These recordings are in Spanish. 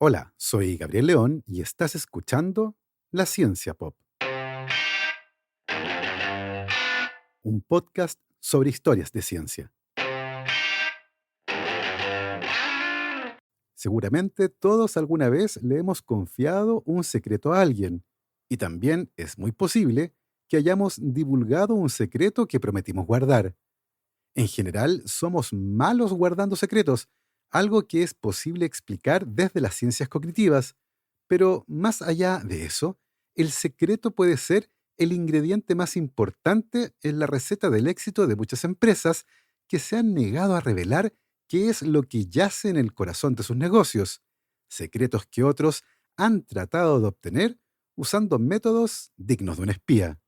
Hola, soy Gabriel León y estás escuchando La Ciencia Pop, un podcast sobre historias de ciencia. Seguramente todos alguna vez le hemos confiado un secreto a alguien, y también es muy posible que hayamos divulgado un secreto que prometimos guardar. En general, somos malos guardando secretos, algo que es posible explicar desde las ciencias cognitivas. Pero más allá de eso, el secreto puede ser el ingrediente más importante en la receta del éxito de muchas empresas que se han negado a revelar qué es lo que yace en el corazón de sus negocios, secretos que otros han tratado de obtener usando métodos dignos de un espía.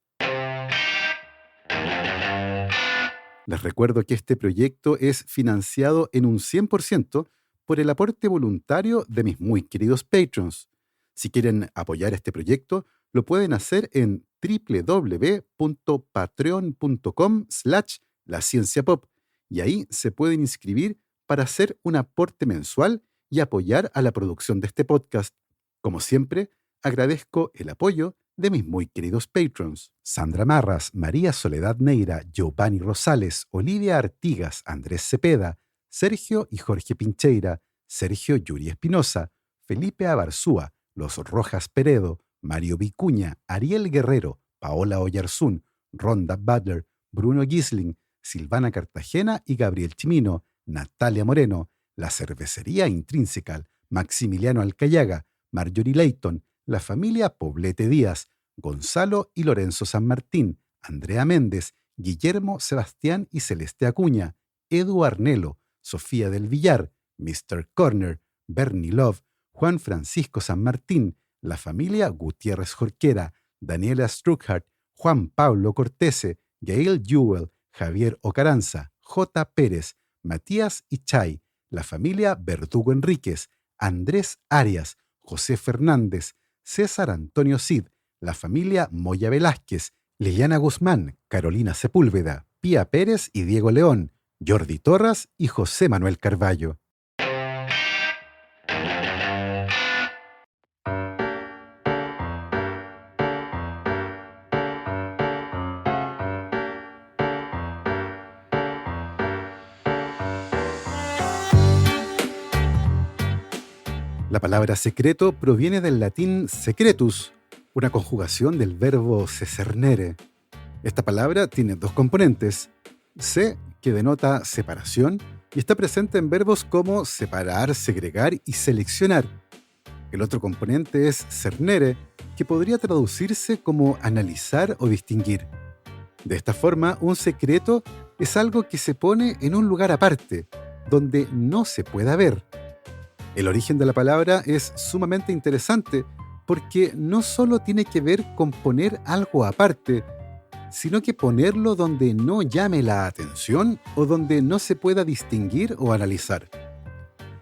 Les recuerdo que este proyecto es financiado en un 100% por el aporte voluntario de mis muy queridos patrons. Si quieren apoyar este proyecto, lo pueden hacer en www.patreon.com/lascienciapop y ahí se pueden inscribir para hacer un aporte mensual y apoyar a la producción de este podcast. Como siempre, agradezco el apoyo de mis muy queridos patrons: Sandra Marras, María Soledad Neira, Giovanni Rosales, Olivia Artigas, Andrés Cepeda, Sergio y Jorge Pincheira, Sergio Yuri Espinosa, Felipe Abarzúa, Los Rojas Peredo, Mario Vicuña, Ariel Guerrero, Paola Oyarzún, Ronda Butler, Bruno Gisling, Silvana Cartagena y Gabriel Chimino, Natalia Moreno, La Cervecería Intrínseca, Maximiliano Alcayaga, Marjorie Leighton, la familia Poblete Díaz, Gonzalo y Lorenzo San Martín, Andrea Méndez, Guillermo Sebastián y Celeste Acuña, Edu Arnelo, Sofía del Villar, Mr. Corner, Bernie Love, Juan Francisco San Martín, la familia Gutiérrez Jorquera, Daniela Struckhardt, Juan Pablo Cortese, Gail Jewell, Javier Ocaranza, J. Pérez, Matías Ichay, la familia Verdugo Enríquez, Andrés Arias, José Fernández, César Antonio Cid, la familia Moya Velázquez, Liliana Guzmán, Carolina Sepúlveda, Pía Pérez y Diego León, Jordi Torras y José Manuel Carballo. La palabra secreto proviene del latín secretus, una conjugación del verbo secernere. Esta palabra tiene dos componentes: se, que denota separación, y está presente en verbos como separar, segregar y seleccionar. El otro componente es cernere, que podría traducirse como analizar o distinguir. De esta forma, un secreto es algo que se pone en un lugar aparte, donde no se pueda ver. El origen de la palabra es sumamente interesante porque no solo tiene que ver con poner algo aparte, sino que ponerlo donde no llame la atención o donde no se pueda distinguir o analizar.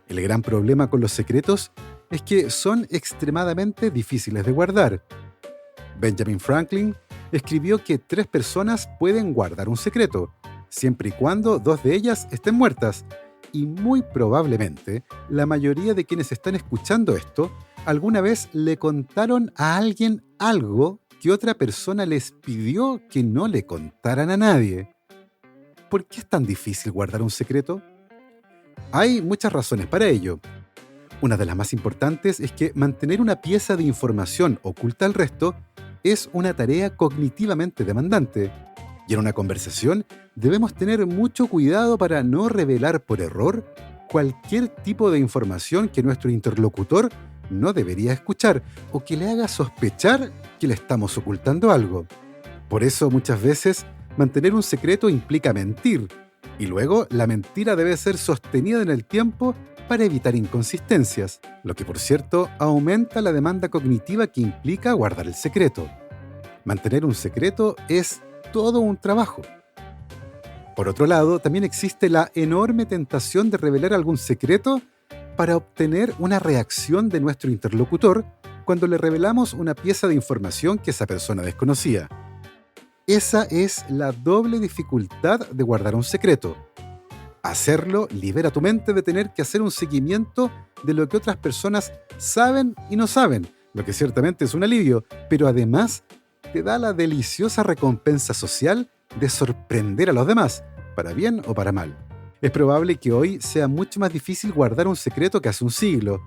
El gran problema con los secretos es que son extremadamente difíciles de guardar. Benjamin Franklin escribió que 3 personas pueden guardar un secreto, siempre y cuando 2 de ellas estén muertas, y muy probablemente la mayoría de quienes están escuchando esto alguna vez le contaron a alguien algo que otra persona les pidió que no le contaran a nadie. ¿Por qué es tan difícil guardar un secreto? Hay muchas razones para ello. Una de las más importantes es que mantener una pieza de información oculta al resto es una tarea cognitivamente demandante. Y en una conversación debemos tener mucho cuidado para no revelar por error cualquier tipo de información que nuestro interlocutor no debería escuchar o que le haga sospechar que le estamos ocultando algo. Por eso muchas veces mantener un secreto implica mentir, y luego la mentira debe ser sostenida en el tiempo para evitar inconsistencias, lo que por cierto aumenta la demanda cognitiva que implica guardar el secreto. Mantener un secreto es todo un trabajo. Por otro lado, también existe la enorme tentación de revelar algún secreto para obtener una reacción de nuestro interlocutor cuando le revelamos una pieza de información que esa persona desconocía. Esa es la doble dificultad de guardar un secreto. Hacerlo libera tu mente de tener que hacer un seguimiento de lo que otras personas saben y no saben, lo que ciertamente es un alivio, pero además te da la deliciosa recompensa social de sorprender a los demás, para bien o para mal. Es probable que hoy sea mucho más difícil guardar un secreto que hace un siglo.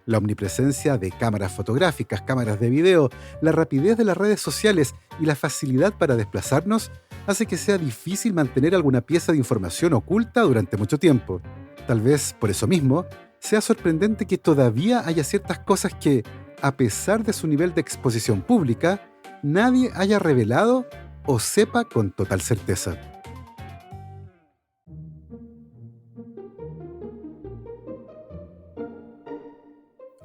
La omnipresencia de cámaras fotográficas, cámaras de video, la rapidez de las redes sociales y la facilidad para desplazarnos hace que sea difícil mantener alguna pieza de información oculta durante mucho tiempo. Tal vez por eso mismo, sea sorprendente que todavía haya ciertas cosas que, a pesar de su nivel de exposición pública, nadie haya revelado o sepa con total certeza.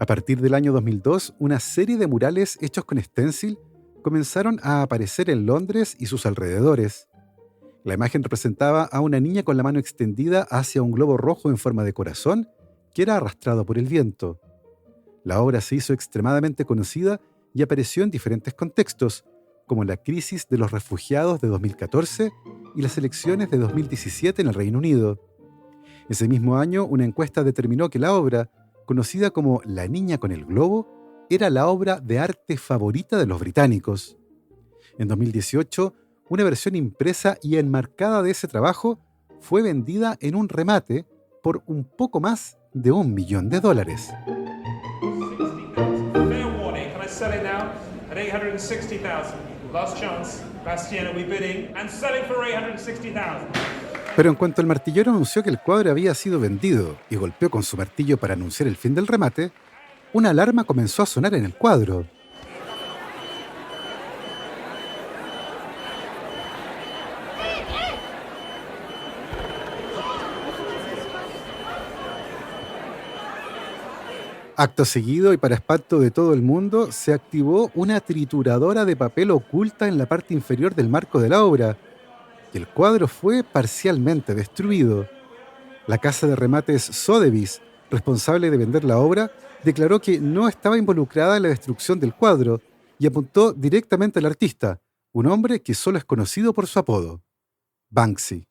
A partir del año 2002, una serie de murales hechos con stencil comenzaron a aparecer en Londres y sus alrededores. La imagen representaba a una niña con la mano extendida hacia un globo rojo en forma de corazón que era arrastrado por el viento. La obra se hizo extremadamente conocida y apareció en diferentes contextos, como la crisis de los refugiados de 2014 y las elecciones de 2017 en el Reino Unido. Ese mismo año, una encuesta determinó que la obra, conocida como La niña con el globo, era la obra de arte favorita de los británicos. En 2018, una versión impresa y enmarcada de ese trabajo fue vendida en un remate por un poco más de $1.000.000. Fair warning, can I sell it now at 860,000? Last chance. Bastian, are we bidding? And selling for 860,000. Pero en cuanto el martillero anunció que el cuadro había sido vendido y golpeó con su martillo para anunciar el fin del remate, una alarma comenzó a sonar en el cuadro. Acto seguido y para espanto de todo el mundo, se activó una trituradora de papel oculta en la parte inferior del marco de la obra, y el cuadro fue parcialmente destruido. La casa de remates Sotheby's, responsable de vender la obra, declaró que no estaba involucrada en la destrucción del cuadro y apuntó directamente al artista, un hombre que solo es conocido por su apodo, Banksy.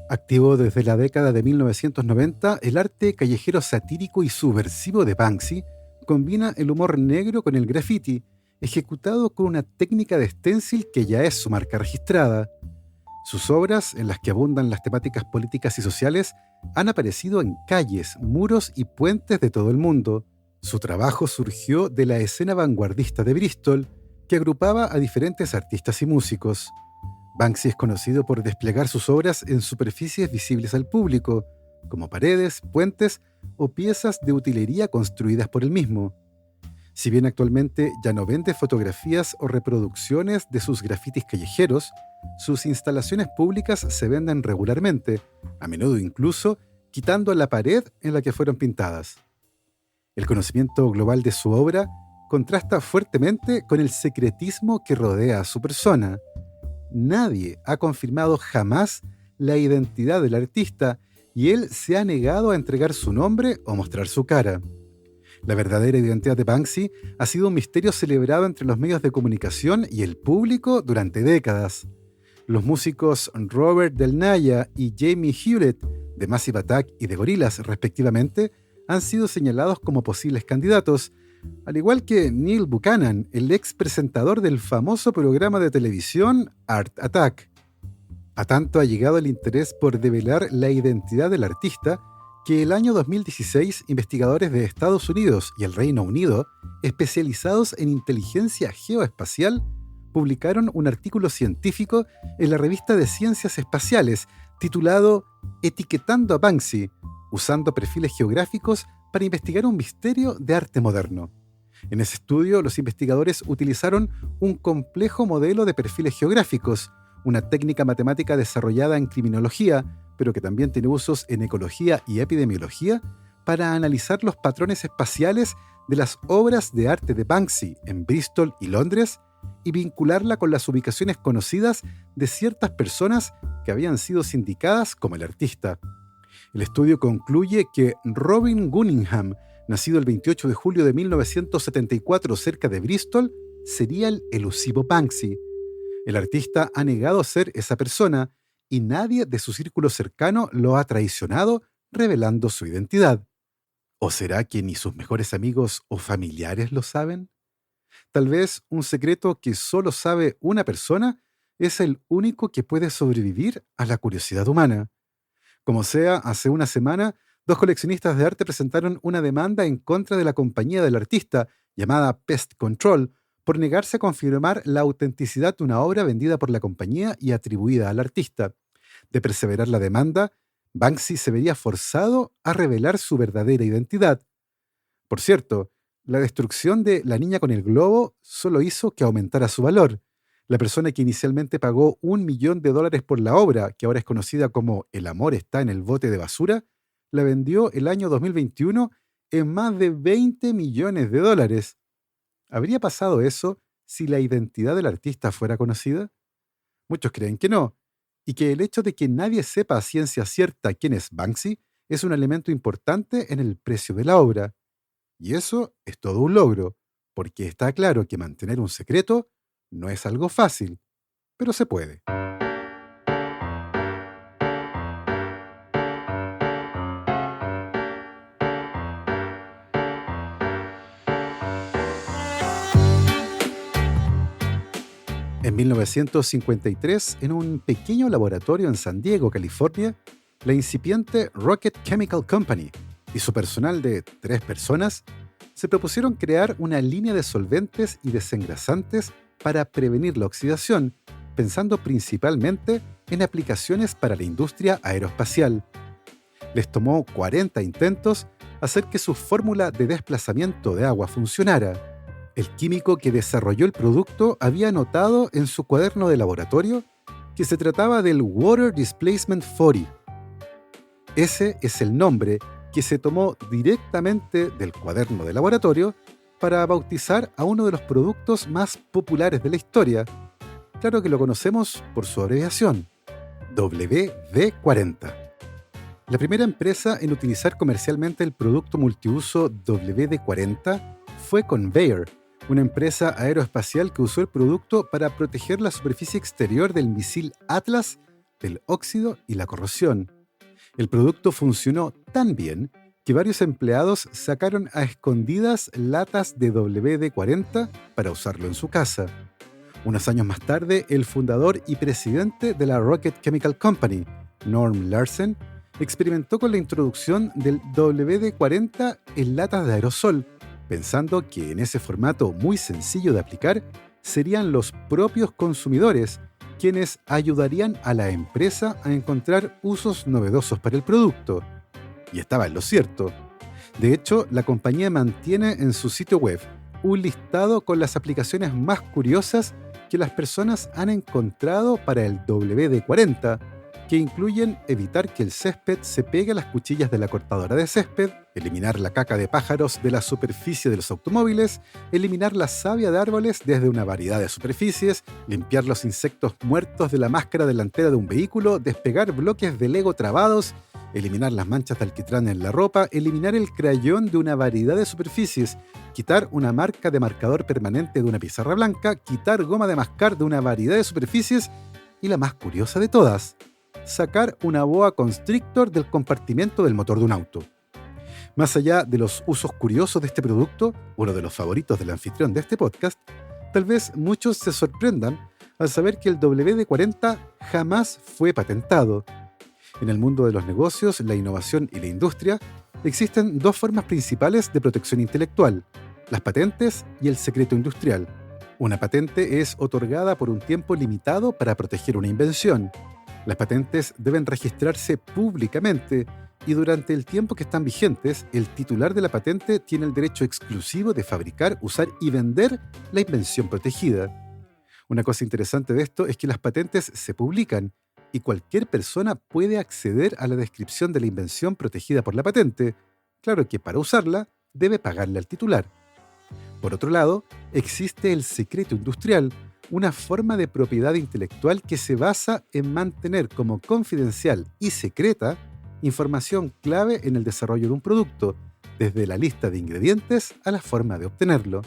Activo desde la década de 1990, el arte callejero satírico y subversivo de Banksy combina el humor negro con el graffiti, ejecutado con una técnica de stencil que ya es su marca registrada. Sus obras, en las que abundan las temáticas políticas y sociales, han aparecido en calles, muros y puentes de todo el mundo. Su trabajo surgió de la escena vanguardista de Bristol, que agrupaba a diferentes artistas y músicos. Banksy es conocido por desplegar sus obras en superficies visibles al público, como paredes, puentes o piezas de utilería construidas por él mismo. Si bien actualmente ya no vende fotografías o reproducciones de sus grafitis callejeros, sus instalaciones públicas se venden regularmente, a menudo incluso quitando la pared en la que fueron pintadas. El conocimiento global de su obra contrasta fuertemente con el secretismo que rodea a su persona. Nadie ha confirmado jamás la identidad del artista y él se ha negado a entregar su nombre o mostrar su cara. La verdadera identidad de Banksy ha sido un misterio celebrado entre los medios de comunicación y el público durante décadas. Los músicos Robert Del Naya y Jamie Hewlett, de Massive Attack y de Gorillaz respectivamente, han sido señalados como posibles candidatos, al igual que Neil Buchanan, el ex presentador del famoso programa de televisión Art Attack. A tanto ha llegado el interés por develar la identidad del artista que el año 2016 investigadores de Estados Unidos y el Reino Unido, especializados en inteligencia geoespacial, publicaron un artículo científico en la revista de Ciencias Espaciales titulado Etiquetando a Banksy, usando perfiles geográficos para investigar un misterio de arte moderno. En ese estudio, los investigadores utilizaron un complejo modelo de perfiles geográficos, una técnica matemática desarrollada en criminología, pero que también tiene usos en ecología y epidemiología, para analizar los patrones espaciales de las obras de arte de Banksy en Bristol y Londres y vincularla con las ubicaciones conocidas de ciertas personas que habían sido sindicadas como el artista. El estudio concluye que Robin Cunningham, nacido el 28 de julio de 1974 cerca de Bristol, sería el elusivo Banksy. El artista ha negado ser esa persona y nadie de su círculo cercano lo ha traicionado revelando su identidad. ¿O será que ni sus mejores amigos o familiares lo saben? Tal vez un secreto que solo sabe una persona es el único que puede sobrevivir a la curiosidad humana. Como sea, hace una semana, dos coleccionistas de arte presentaron una demanda en contra de la compañía del artista, llamada Pest Control, por negarse a confirmar la autenticidad de una obra vendida por la compañía y atribuida al artista. De perseverar la demanda, Banksy se vería forzado a revelar su verdadera identidad. Por cierto, la destrucción de La niña con el globo solo hizo que aumentara su valor. La persona que inicialmente pagó $1.000.000 por la obra, que ahora es conocida como El amor está en el bote de basura, la vendió el año 2021 en más de $20 millones. ¿Habría pasado eso si la identidad del artista fuera conocida? Muchos creen que no, y que el hecho de que nadie sepa a ciencia cierta quién es Banksy es un elemento importante en el precio de la obra. Y eso es todo un logro, porque está claro que mantener un secreto no es algo fácil, pero se puede. En 1953, en un pequeño laboratorio en San Diego, California, la incipiente Rocket Chemical Company y su personal de 3 personas se propusieron crear una línea de solventes y desengrasantes para prevenir la oxidación, pensando principalmente en aplicaciones para la industria aeroespacial. Les tomó 40 intentos hacer que su fórmula de desplazamiento de agua funcionara. El químico que desarrolló el producto había notado en su cuaderno de laboratorio que se trataba del Water Displacement 40. Ese es el nombre que se tomó directamente del cuaderno de laboratorio para bautizar a uno de los productos más populares de la historia. Claro que lo conocemos por su abreviación, WD-40. La primera empresa en utilizar comercialmente el producto multiuso WD-40 fue Convair, una empresa aeroespacial que usó el producto para proteger la superficie exterior del misil Atlas del óxido y la corrosión. El producto funcionó tan bien que varios empleados sacaron a escondidas latas de WD-40 para usarlo en su casa. Unos años más tarde, el fundador y presidente de la Rocket Chemical Company, Norm Larsen, experimentó con la introducción del WD-40 en latas de aerosol, pensando que en ese formato muy sencillo de aplicar serían los propios consumidores quienes ayudarían a la empresa a encontrar usos novedosos para el producto. Y estaba en lo cierto. De hecho, la compañía mantiene en su sitio web un listado con las aplicaciones más curiosas que las personas han encontrado para el WD-40, que incluyen evitar que el césped se pegue a las cuchillas de la cortadora de césped, eliminar la caca de pájaros de la superficie de los automóviles, eliminar la savia de árboles desde una variedad de superficies, limpiar los insectos muertos de la máscara delantera de un vehículo, despegar bloques de Lego trabados, eliminar las manchas de alquitrán en la ropa, eliminar el crayón de una variedad de superficies, quitar una marca de marcador permanente de una pizarra blanca, quitar goma de mascar de una variedad de superficies y la más curiosa de todas, sacar una boa constrictor del compartimento del motor de un auto. Más allá de los usos curiosos de este producto, uno de los favoritos del anfitrión de este podcast, tal vez muchos se sorprendan al saber que el WD-40 jamás fue patentado. En el mundo de los negocios, la innovación y la industria, existen 2 formas principales de protección intelectual: las patentes y el secreto industrial. Una patente es otorgada por un tiempo limitado para proteger una invención. Las patentes deben registrarse públicamente y durante el tiempo que están vigentes, el titular de la patente tiene el derecho exclusivo de fabricar, usar y vender la invención protegida. Una cosa interesante de esto es que las patentes se publican y cualquier persona puede acceder a la descripción de la invención protegida por la patente. Claro que para usarla debe pagarle al titular. Por otro lado, existe el secreto industrial, una forma de propiedad intelectual que se basa en mantener como confidencial y secreta información clave en el desarrollo de un producto, desde la lista de ingredientes a la forma de obtenerlo.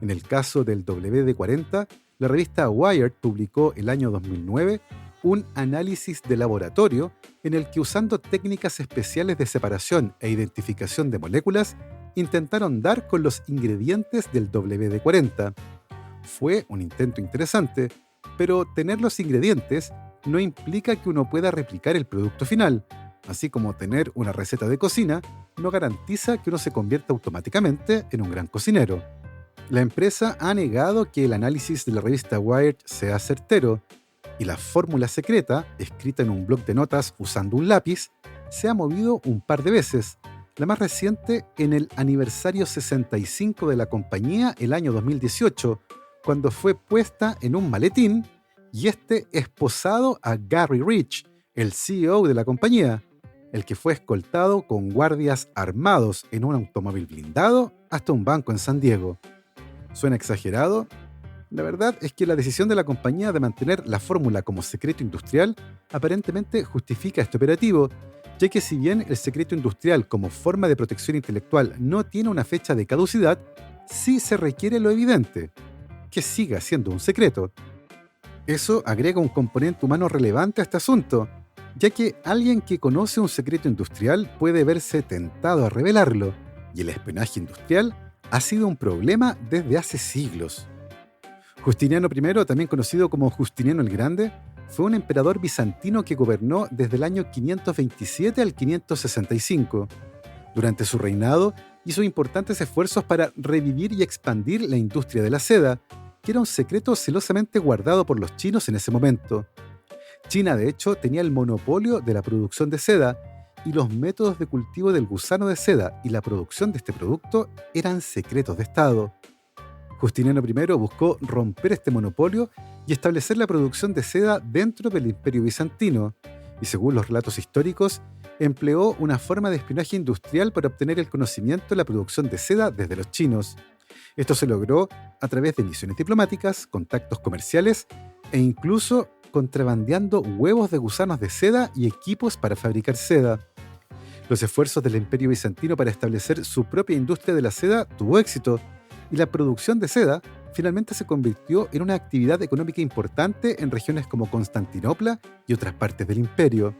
En el caso del WD-40, la revista Wired publicó el año 2009 un análisis de laboratorio en el que, usando técnicas especiales de separación e identificación de moléculas, intentaron dar con los ingredientes del WD-40. Fue un intento interesante, pero tener los ingredientes no implica que uno pueda replicar el producto final, así como tener una receta de cocina no garantiza que uno se convierta automáticamente en un gran cocinero. La empresa ha negado que el análisis de la revista Wired sea certero, y la fórmula secreta, escrita en un bloc de notas usando un lápiz, se ha movido un par de veces, la más reciente en el aniversario 65 de la compañía el año 2018, cuando fue puesta en un maletín y esposado a Gary Rich, el CEO de la compañía, el que fue escoltado con guardias armados en un automóvil blindado hasta un banco en San Diego. ¿Suena exagerado? La verdad es que la decisión de la compañía de mantener la fórmula como secreto industrial aparentemente justifica este operativo, ya que si bien el secreto industrial como forma de protección intelectual no tiene una fecha de caducidad, sí se requiere lo evidente, que siga siendo un secreto. Eso agrega un componente humano relevante a este asunto, ya que alguien que conoce un secreto industrial puede verse tentado a revelarlo, y el espionaje industrial ha sido un problema desde hace siglos. Justiniano I, también conocido como Justiniano el Grande, fue un emperador bizantino que gobernó desde el año 527 al 565. Durante su reinado, hizo importantes esfuerzos para revivir y expandir la industria de la seda, que era un secreto celosamente guardado por los chinos en ese momento. China, de hecho, tenía el monopolio de la producción de seda, y los métodos de cultivo del gusano de seda y la producción de este producto eran secretos de Estado. Justiniano I buscó romper este monopolio y establecer la producción de seda dentro del Imperio Bizantino, y según los relatos históricos, empleó una forma de espionaje industrial para obtener el conocimiento de la producción de seda desde los chinos. Esto se logró a través de misiones diplomáticas, contactos comerciales e incluso contrabandeando huevos de gusanos de seda y equipos para fabricar seda. Los esfuerzos del Imperio Bizantino para establecer su propia industria de la seda tuvo éxito, y la producción de seda finalmente se convirtió en una actividad económica importante en regiones como Constantinopla y otras partes del imperio.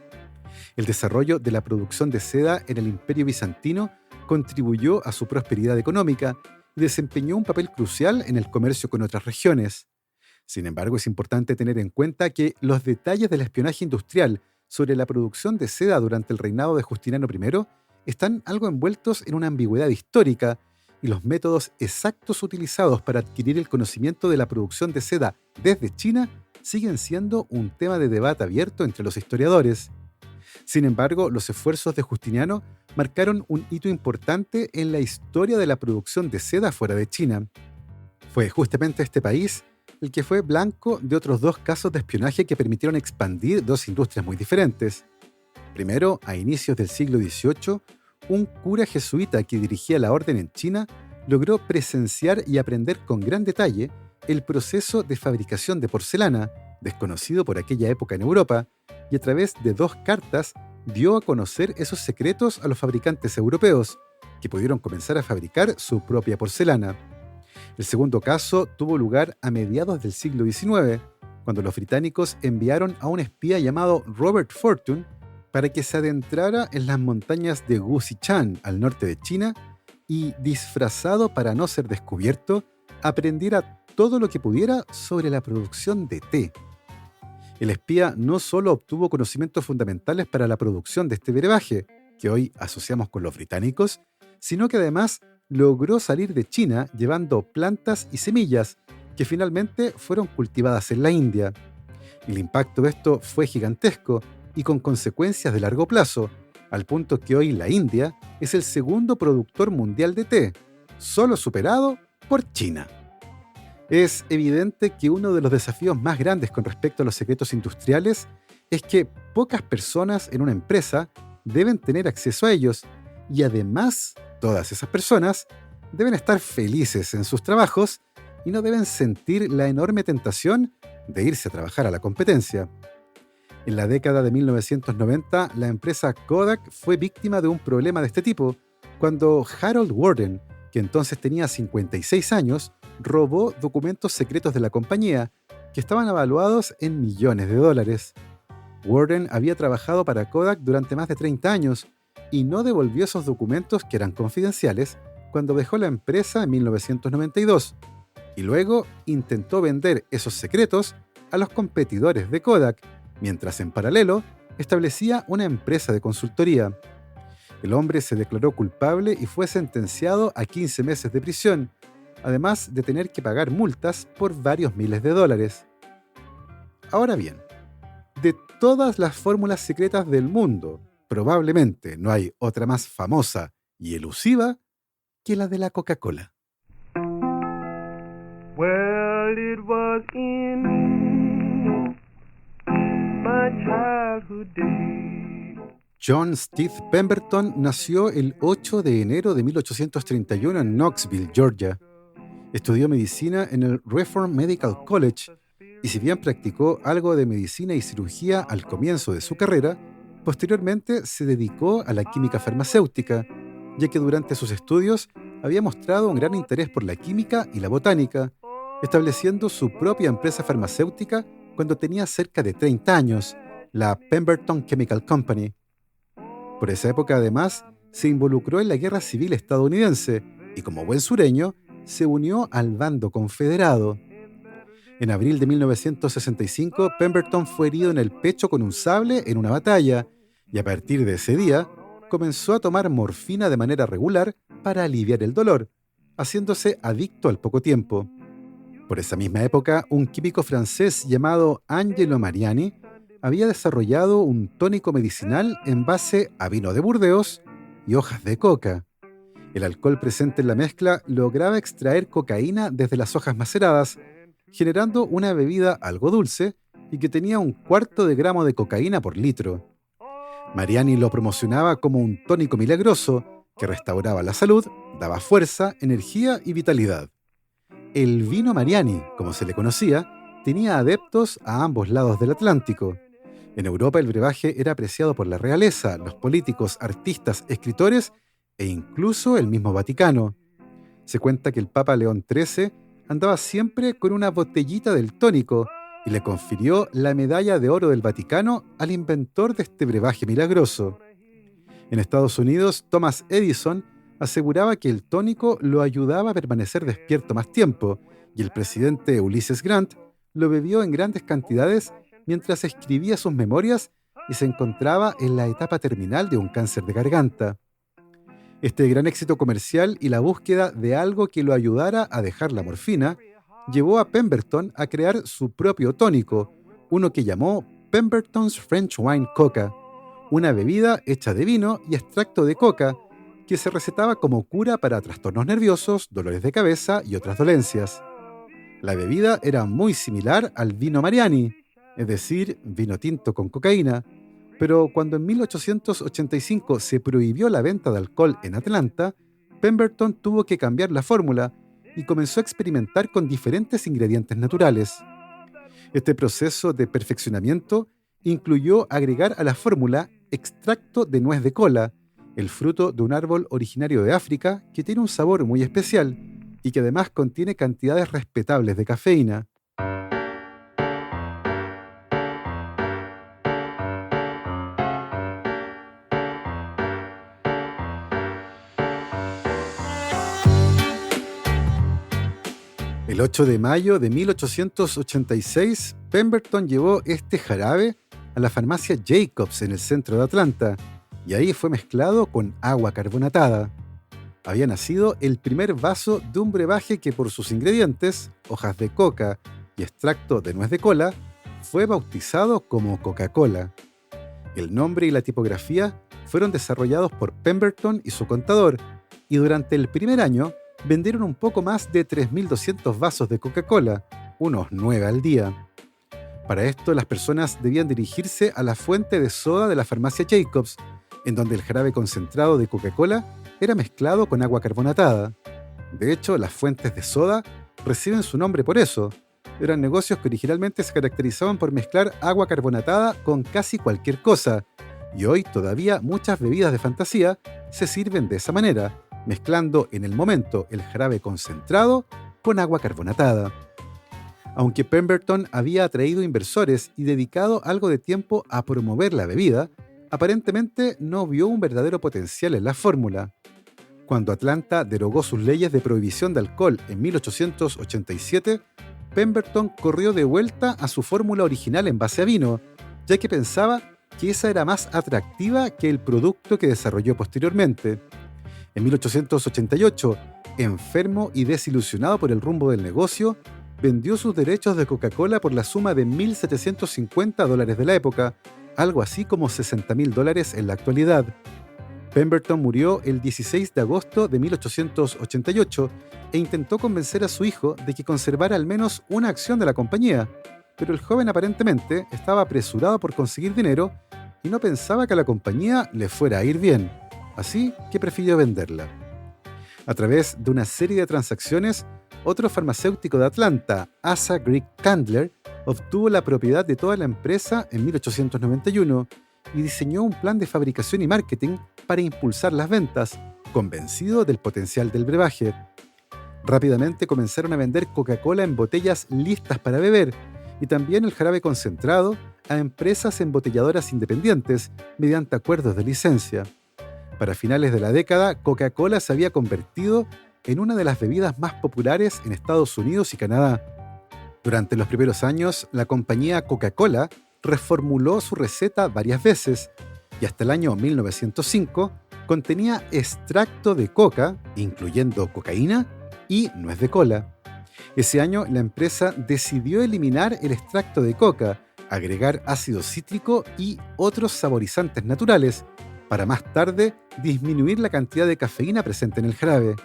El desarrollo de la producción de seda en el Imperio Bizantino contribuyó a su prosperidad económica y desempeñó un papel crucial en el comercio con otras regiones. Sin embargo, es importante tener en cuenta que los detalles del espionaje industrial sobre la producción de seda durante el reinado de Justiniano I están algo envueltos en una ambigüedad histórica, y los métodos exactos utilizados para adquirir el conocimiento de la producción de seda desde China siguen siendo un tema de debate abierto entre los historiadores. Sin embargo, los esfuerzos de Justiniano marcaron un hito importante en la historia de la producción de seda fuera de China. Fue justamente este país el que fue blanco de otros dos casos de espionaje que permitieron expandir dos industrias muy diferentes. Primero, a inicios del siglo XVIII, un cura jesuita que dirigía la orden en China logró presenciar y aprender con gran detalle el proceso de fabricación de porcelana, desconocido por aquella época en Europa, y a través de dos cartas dio a conocer esos secretos a los fabricantes europeos, que pudieron comenzar a fabricar su propia porcelana. El segundo caso tuvo lugar a mediados del siglo XIX, cuando los británicos enviaron a un espía llamado Robert Fortune para que se adentrara en las montañas de Gusichang, al norte de China, y, disfrazado para no ser descubierto, aprendiera todo lo que pudiera sobre la producción de té. El espía no solo obtuvo conocimientos fundamentales para la producción de este brebaje, que hoy asociamos con los británicos, sino que además logró salir de China llevando plantas y semillas que finalmente fueron cultivadas en la India. El impacto de esto fue gigantesco y con consecuencias de largo plazo, al punto que hoy la India es el segundo productor mundial de té, solo superado por China. Es evidente que uno de los desafíos más grandes con respecto a los secretos industriales es que pocas personas en una empresa deben tener acceso a ellos, y además todas esas personas deben estar felices en sus trabajos y no deben sentir la enorme tentación de irse a trabajar a la competencia. En la década de 1990, la empresa Kodak fue víctima de un problema de este tipo, cuando Harold Warden, que entonces tenía 56 años, robó documentos secretos de la compañía, que estaban evaluados en millones de dólares. Warden había trabajado para Kodak durante más de 30 años y no devolvió esos documentos que eran confidenciales cuando dejó la empresa en 1992, y luego intentó vender esos secretos a los competidores de Kodak, mientras en paralelo establecía una empresa de consultoría. El hombre se declaró culpable y fue sentenciado a 15 meses de prisión, además de tener que pagar multas por varios miles de dólares. Ahora bien, de todas las fórmulas secretas del mundo, probablemente no hay otra más famosa y elusiva que la de la Coca-Cola. Well, it was in my childhood days. John Steve Pemberton nació el 8 de enero de 1831 en Knoxville, Georgia. Estudió medicina en el Reform Medical College y si bien practicó algo de medicina y cirugía al comienzo de su carrera, posteriormente se dedicó a la química farmacéutica, ya que durante sus estudios había mostrado un gran interés por la química y la botánica, estableciendo su propia empresa farmacéutica cuando tenía cerca de 30 años, la Pemberton Chemical Company. Por esa época, además, se involucró en la Guerra Civil estadounidense y, como buen sureño, se unió al bando confederado. En abril de 1965, Pemberton fue herido en el pecho con un sable en una batalla y a partir de ese día comenzó a tomar morfina de manera regular para aliviar el dolor, haciéndose adicto al poco tiempo. Por esa misma época, un químico francés llamado Angelo Mariani había desarrollado un tónico medicinal en base a vino de Burdeos y hojas de coca. El alcohol presente en la mezcla lograba extraer cocaína desde las hojas maceradas, generando una bebida algo dulce y que tenía 1/4 de gramo de cocaína por litro. Mariani lo promocionaba como un tónico milagroso que restauraba la salud, daba fuerza, energía y vitalidad. El vino Mariani, como se le conocía, tenía adeptos a ambos lados del Atlántico. En Europa el brebaje era apreciado por la realeza, los políticos, artistas, escritores e incluso el mismo Vaticano. Se cuenta que el Papa León XIII andaba siempre con una botellita del tónico y le confirió la medalla de oro del Vaticano al inventor de este brebaje milagroso. En Estados Unidos, Thomas Edison aseguraba que el tónico lo ayudaba a permanecer despierto más tiempo y el presidente Ulysses Grant lo bebió en grandes cantidades mientras escribía sus memorias y se encontraba en la etapa terminal de un cáncer de garganta. Este gran éxito comercial y la búsqueda de algo que lo ayudara a dejar la morfina llevó a Pemberton a crear su propio tónico, uno que llamó Pemberton's French Wine Coca, una bebida hecha de vino y extracto de coca que se recetaba como cura para trastornos nerviosos, dolores de cabeza y otras dolencias. La bebida era muy similar al vino Mariani, es decir, vino tinto con cocaína, pero cuando en 1885 se prohibió la venta de alcohol en Atlanta, Pemberton tuvo que cambiar la fórmula y comenzó a experimentar con diferentes ingredientes naturales. Este proceso de perfeccionamiento incluyó agregar a la fórmula extracto de nuez de kola, el fruto de un árbol originario de África que tiene un sabor muy especial y que además contiene cantidades respetables de cafeína. El 8 de mayo de 1886, Pemberton llevó este jarabe a la farmacia Jacobs en el centro de Atlanta, y ahí fue mezclado con agua carbonatada. Había nacido el primer vaso de un brebaje que por sus ingredientes, hojas de coca y extracto de nuez de kola, fue bautizado como Coca-Cola. El nombre y la tipografía fueron desarrollados por Pemberton y su contador, y durante el primer año vendieron un poco más de 3.200 vasos de Coca-Cola, unos 9 al día. Para esto, las personas debían dirigirse a la fuente de soda de la farmacia Jacobs, en donde el jarabe concentrado de Coca-Cola era mezclado con agua carbonatada. De hecho, las fuentes de soda reciben su nombre por eso, Eran negocios que originalmente se caracterizaban por mezclar agua carbonatada con casi cualquier cosa, y hoy todavía muchas bebidas de fantasía se sirven de esa manera, mezclando en el momento el jarabe concentrado con agua carbonatada. Aunque Pemberton había atraído inversores y dedicado algo de tiempo a promover la bebida, aparentemente no vio un verdadero potencial en la fórmula. Cuando Atlanta derogó sus leyes de prohibición de alcohol en 1887, Pemberton corrió de vuelta a su fórmula original en base a vino, ya que pensaba que esa era más atractiva que el producto que desarrolló posteriormente. En 1888, enfermo y desilusionado por el rumbo del negocio, vendió sus derechos de Coca-Cola por la suma de $1.750 de la época, algo así como $60.000 en la actualidad. Pemberton murió el 16 de agosto de 1888 e intentó convencer a su hijo de que conservara al menos una acción de la compañía, pero el joven aparentemente estaba apresurado por conseguir dinero y no pensaba que a la compañía le fuera a ir bien, así que prefirió venderla. A través de una serie de transacciones, otro farmacéutico de Atlanta, Asa Grigg Candler, obtuvo la propiedad de toda la empresa en 1891 y diseñó un plan de fabricación y marketing para impulsar las ventas, convencido del potencial del brebaje. Rápidamente comenzaron a vender Coca-Cola en botellas listas para beber y también el jarabe concentrado a empresas embotelladoras independientes mediante acuerdos de licencia. Para finales de la década, Coca-Cola se había convertido en una de las bebidas más populares en Estados Unidos y Canadá. Durante los primeros años, la compañía Coca-Cola reformuló su receta varias veces y hasta el año 1905 contenía extracto de coca, incluyendo cocaína, y nuez de cola. Ese año la empresa decidió eliminar el extracto de coca, agregar ácido cítrico y otros saborizantes naturales, para más tarde disminuir la cantidad de cafeína presente en el jarabe.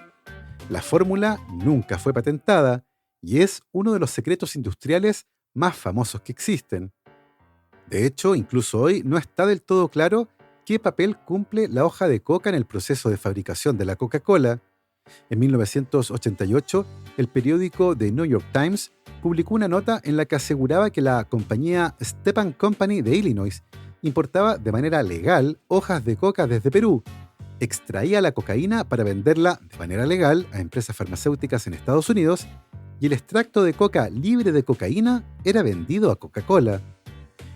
La fórmula nunca fue patentada y es uno de los secretos industriales más famosos que existen. De hecho, incluso hoy no está del todo claro qué papel cumple la hoja de coca en el proceso de fabricación de la Coca-Cola. En 1988, el periódico The New York Times publicó una nota en la que aseguraba que la compañía Stepan Company de Illinois importaba de manera legal hojas de coca desde Perú, extraía la cocaína para venderla de manera legal a empresas farmacéuticas en Estados Unidos y el extracto de coca libre de cocaína era vendido a Coca-Cola.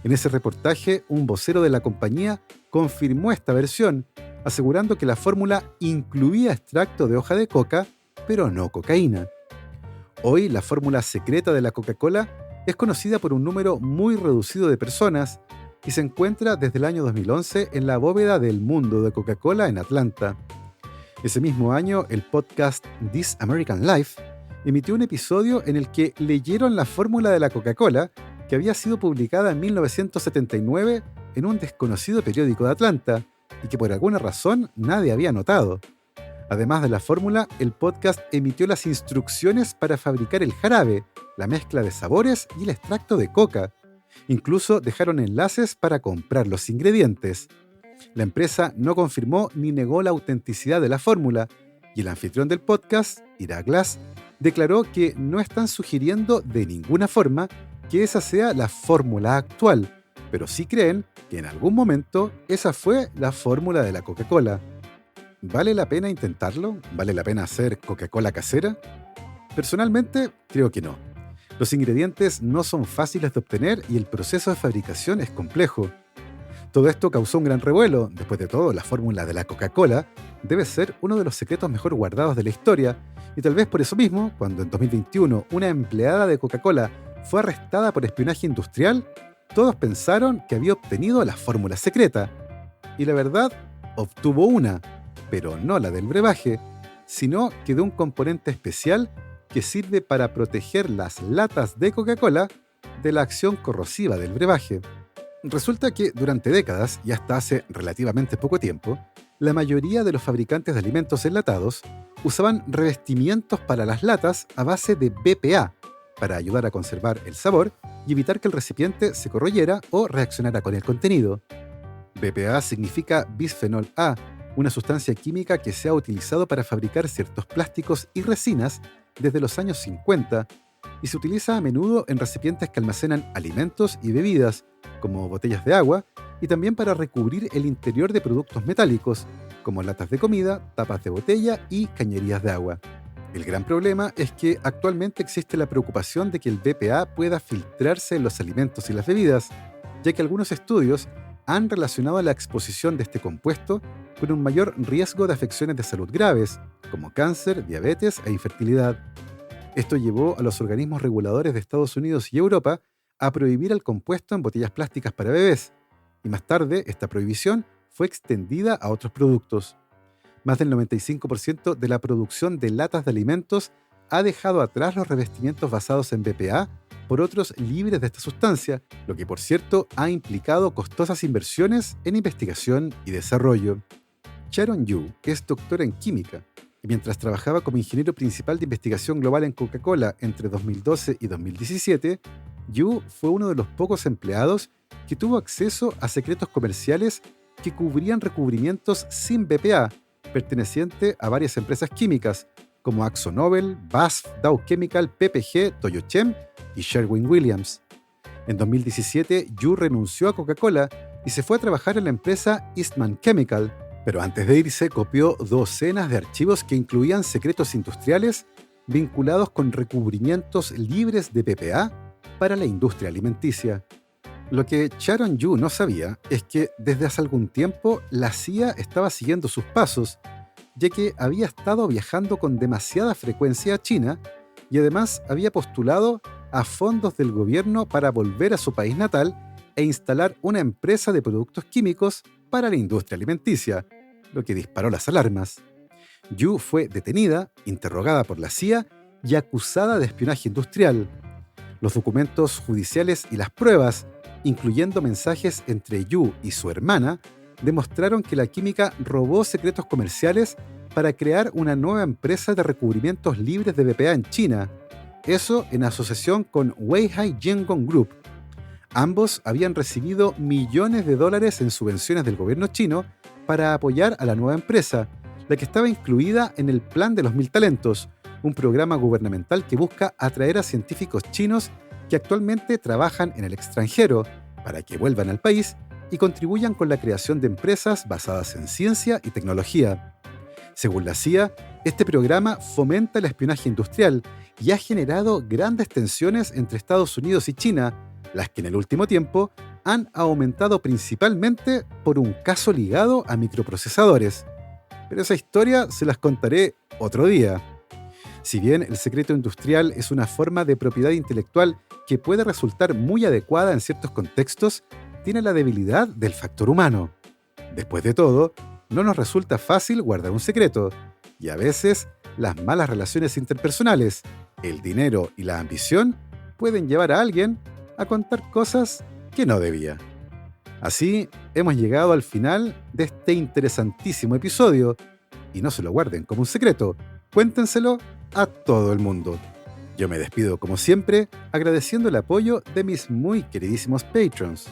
En ese reportaje, un vocero de la compañía confirmó esta versión, asegurando que la fórmula incluía extracto de hoja de coca, pero no cocaína. Hoy, la fórmula secreta de la Coca-Cola es conocida por un número muy reducido de personas y se encuentra desde el año 2011 en la bóveda del mundo de Coca-Cola en Atlanta. Ese mismo año, el podcast This American Life emitió un episodio en el que leyeron la fórmula de la Coca-Cola que había sido publicada en 1979 en un desconocido periódico de Atlanta y que por alguna razón nadie había notado. Además de la fórmula, el podcast emitió las instrucciones para fabricar el jarabe, la mezcla de sabores y el extracto de coca. Incluso dejaron enlaces para comprar los ingredientes. La empresa no confirmó ni negó la autenticidad de la fórmula y el anfitrión del podcast, Ira Glass, declaró que no están sugiriendo de ninguna forma que esa sea la fórmula actual, pero sí creen que en algún momento esa fue la fórmula de la Coca-Cola. ¿Vale la pena intentarlo? ¿Vale la pena hacer Coca-Cola casera? Personalmente, creo que no. Los ingredientes no son fáciles de obtener y el proceso de fabricación es complejo. Todo esto causó un gran revuelo. Después de todo, la fórmula de la Coca-Cola debe ser uno de los secretos mejor guardados de la historia, y tal vez por eso mismo, cuando en 2021 una empleada de Coca-Cola fue arrestada por espionaje industrial, todos pensaron que había obtenido la fórmula secreta. Y la verdad, obtuvo una, pero no la del brebaje, sino que de un componente especial que sirve para proteger las latas de Coca-Cola de la acción corrosiva del brebaje. Resulta que durante décadas, y hasta hace relativamente poco tiempo, la mayoría de los fabricantes de alimentos enlatados usaban revestimientos para las latas a base de BPA, para ayudar a conservar el sabor y evitar que el recipiente se corroyera o reaccionara con el contenido. BPA significa bisfenol A, una sustancia química que se ha utilizado para fabricar ciertos plásticos y resinas desde los años 50 y se utiliza a menudo en recipientes que almacenan alimentos y bebidas, como botellas de agua, y también para recubrir el interior de productos metálicos, como latas de comida, tapas de botella y cañerías de agua. El gran problema es que actualmente existe la preocupación de que el BPA pueda filtrarse en los alimentos y las bebidas, ya que algunos estudios han relacionado la exposición de este compuesto con un mayor riesgo de afecciones de salud graves, como cáncer, diabetes e infertilidad. Esto llevó a los organismos reguladores de Estados Unidos y Europa a prohibir el compuesto en botellas plásticas para bebés, y más tarde esta prohibición fue extendida a otros productos. Más del 95% de la producción de latas de alimentos ha dejado atrás los revestimientos basados en BPA por otros libres de esta sustancia, lo que por cierto ha implicado costosas inversiones en investigación y desarrollo. Sharon Yu es doctora en química y mientras trabajaba como ingeniero principal de investigación global en Coca-Cola entre 2012 y 2017, Yu fue uno de los pocos empleados que tuvo acceso a secretos comerciales que cubrían recubrimientos sin BPA, perteneciente a varias empresas químicas como AkzoNobel, BASF, Dow Chemical, PPG, Toyo-Chem y Sherwin-Williams. En 2017, Yu renunció a Coca-Cola y se fue a trabajar en la empresa Eastman Chemical, pero antes de irse copió docenas de archivos que incluían secretos industriales vinculados con recubrimientos libres de BPA para la industria alimenticia. Lo que Sharon Yu no sabía es que desde hace algún tiempo la CIA estaba siguiendo sus pasos, ya que había estado viajando con demasiada frecuencia a China y además había postulado a fondos del gobierno para volver a su país natal e instalar una empresa de productos químicos para la industria alimenticia, lo que disparó las alarmas. Yu fue detenida, interrogada por la CIA y acusada de espionaje industrial. Los documentos judiciales y las pruebas, incluyendo mensajes entre Yu y su hermana, demostraron que la química robó secretos comerciales para crear una nueva empresa de recubrimientos libres de BPA en China, eso en asociación con Weihai Jiangong Group. Ambos habían recibido millones de dólares en subvenciones del gobierno chino para apoyar a la nueva empresa, la que estaba incluida en el Plan de los 1000 Talentos, un programa gubernamental que busca atraer a científicos chinos que actualmente trabajan en el extranjero para que vuelvan al país y contribuyan con la creación de empresas basadas en ciencia y tecnología. Según la CIA, este programa fomenta el espionaje industrial y ha generado grandes tensiones entre Estados Unidos y China, las que en el último tiempo han aumentado principalmente por un caso ligado a microprocesadores. Pero esa historia se las contaré otro día. Si bien el secreto industrial es una forma de propiedad intelectual que puede resultar muy adecuada en ciertos contextos, tiene la debilidad del factor humano. Después de todo, no nos resulta fácil guardar un secreto, y a veces las malas relaciones interpersonales, el dinero y la ambición pueden llevar a alguien a contar cosas que no debía. Así hemos llegado al final de este interesantísimo episodio, y no se lo guarden como un secreto, cuéntenselo a todo el mundo. Yo me despido como siempre agradeciendo el apoyo de mis muy queridísimos patrons: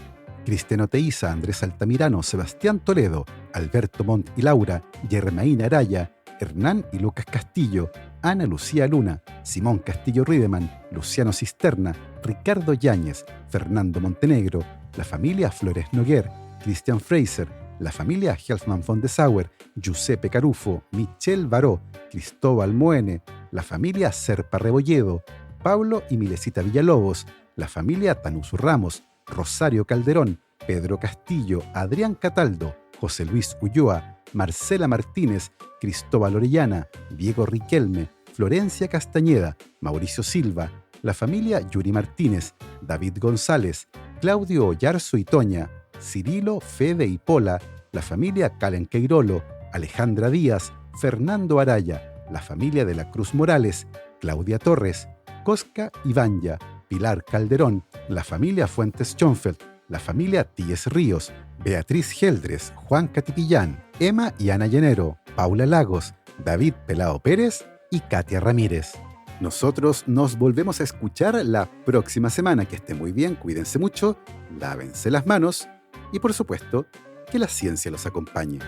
Cristiano Teiza, Andrés Altamirano, Sebastián Toledo, Alberto Montt y Laura, Germaína Araya, Hernán y Lucas Castillo, Ana Lucía Luna, Simón Castillo Riedemann, Luciano Cisterna, Ricardo Yáñez, Fernando Montenegro, la familia Flores Noguer, Christian Fraser, la familia Helfman von de Sauer, Giuseppe Carufo, Michelle Baró, Cristóbal Moene, la familia Serpa Rebolledo, Pablo y Milesita Villalobos, la familia Tanusu Ramos, Rosario Calderón, Pedro Castillo, Adrián Cataldo, José Luis Ulloa, Marcela Martínez, Cristóbal Orellana, Diego Riquelme, Florencia Castañeda, Mauricio Silva, la familia Yuri Martínez, David González, Claudio Oyarzo y Toña, Cirilo, Fede y Pola, la familia Calen Queirolo, Alejandra Díaz, Fernando Araya, la familia de la Cruz Morales, Claudia Torres, Cosca Ibanya, Pilar Calderón, la familia Fuentes Schonfeld, la familia Tíes Ríos, Beatriz Geldres, Juan Catipillán, Emma y Ana Llenero, Paula Lagos, David Pelao Pérez y Katia Ramírez. Nosotros nos volvemos a escuchar la próxima semana. Que estén muy bien, cuídense mucho, lávense las manos y por supuesto, que la ciencia los acompañe.